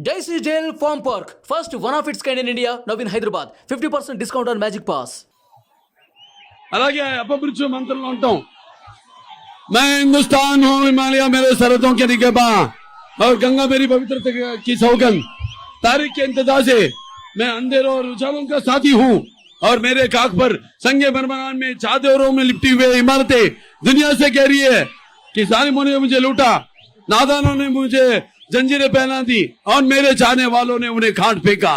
JC Jail Farm Park, first one of its kind in India, now in Hyderabad. 50% discount on Magic Pass. అలాగే అపమృత్యు మంత్రంలో ఉంటాం. मैं हिंदुस्तान हूँ, हिमालय मेरे सरहदों के निगहबां और गंगा मेरी पवित्रता की सौगंध. तारीख के इंतजार से मैं अंधेरों और उजालों का साथी हूँ और मेरे काख पर संगे बरमान में चादरों में लिपटी हुए इमारतें दुनिया से कह रही है कि जालिमों ने मुझे लूटा, नादानों ने मुझे जंजीरें पहना दी और मेरे चाहने वालों ने उन्हें खाट फेंका.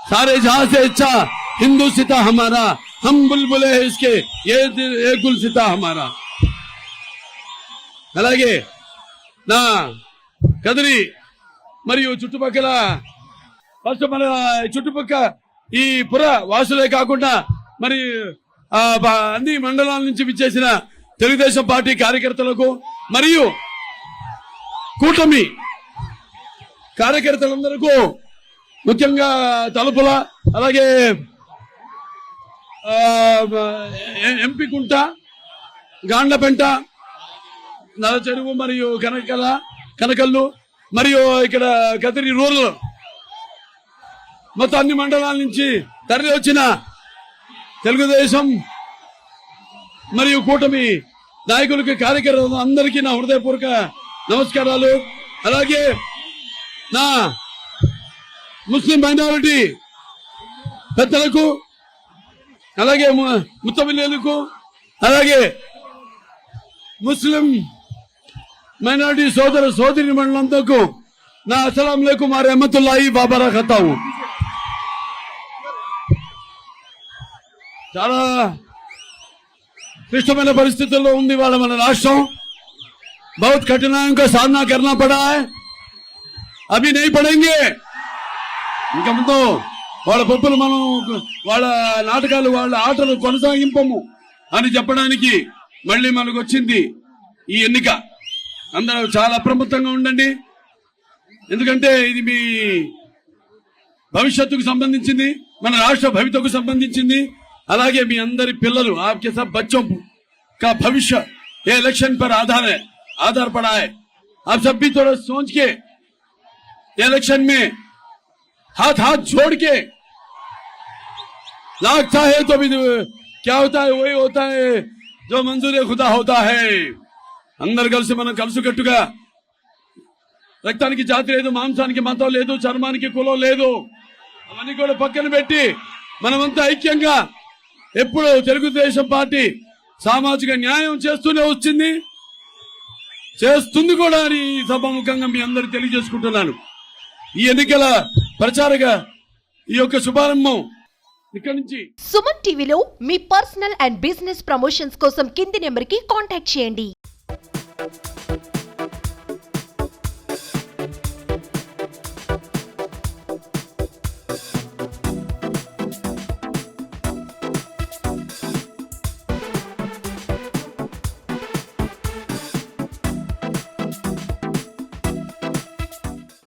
सारे जहां से अच्छा हिंदू सिता हमारा, हम बुलबुले हैं इसके, ये गुल सिता हमारा. అలాగే నా కదిరి మరియు చుట్టుపక్కల ఫస్ట్ మన చుట్టుపక్క ఈ పుర వాసులే కాకుండా మరి అన్ని మండలాల నుంచి విచ్చేసిన తెలుగుదేశం పార్టీ కార్యకర్తలకు మరియు కూటమి కార్యకర్తలందరికీ ముఖ్యంగా తలుపుల అలాగే ఎంపీకుంట గాండ్లపెంట నలచెరువు మరియు కనకల్లు మరియు ఇక్కడ కదిరి రూరల్ మొత్తం అన్ని మండలాల నుంచి తరలి వచ్చిన తెలుగుదేశం మరియు కూటమి నాయకులకి కార్యకర్తలు అందరికీ నా హృదయపూర్వక నమస్కారాలు. అలాగే నా ముస్లిం మైనారిటీ పెద్దలకు అలాగే ముత్తబిల్లులకు అలాగే ముస్లిం మైనారిటీ సోదర సోదరి మండలంతో నా అస్సలాం అలైకుం వ రహమతుల్లాహి వ బరకాతుహు. చాలా క్లిష్టమైన పరిస్థితుల్లో ఉంది వాళ్ళ మన రాష్ట్రం. बहुत कठिनाइयों का सामना करना पड़ा है, अभी नहीं पड़ेंगे. ఇంకా ముందు వాళ్ళ పప్పులు మనం వాళ్ళ నాటకాలు వాళ్ళ ఆటలు కొనసాగింపము అని చెప్పడానికి మళ్ళీ మనకు వచ్చింది ఈ ఎన్నిక. అందరూ చాలా అప్రమత్తంగా ఉండండి, ఎందుకంటే ఇది మీ భవిష్యత్తుకు సంబంధించింది, మన రాష్ట్ర భవితకు సంబంధించింది. అలాగే మీ అందరి పిల్లలు आपके सब बच्चों का भविष्य ये इलेक्शन पर आधार पड़ा है. आप सब भी थोड़ा सोच के इलेक्शन में हाथ जोड़ के लागता है तो भी क्या होता है वही होता है जो मंजूर खुदा होता है. అందరు కలిసి మనం కలుసుకట్టుగా రక్తానికి జాతి లేదు, మాంసానికి మతం లేదు, చర్మానికి కులం లేదు, అవన్నీ కూడా పక్కన పెట్టి మనమంతా ఐక్యంగా ఎప్పుడు తెలుగుదేశం పార్టీ సామాజిక న్యాయం చేస్తూనే వచ్చింది, చేస్తుంది కూడా అని సభాముఖంగా మీ అందరూ తెలియజేసుకుంటున్నాను. ఈ ఎన్నికల ప్రచారక ఈ యొక్క శుభారంభం ఇక్కడ నుంచి. సుమన్ టీవీలో మీ పర్సనల్ అండ్ బిజినెస్ ప్రమోషన్స్ కోసం కింది నెంబర్కి కాంటాక్ట్ చేయండి.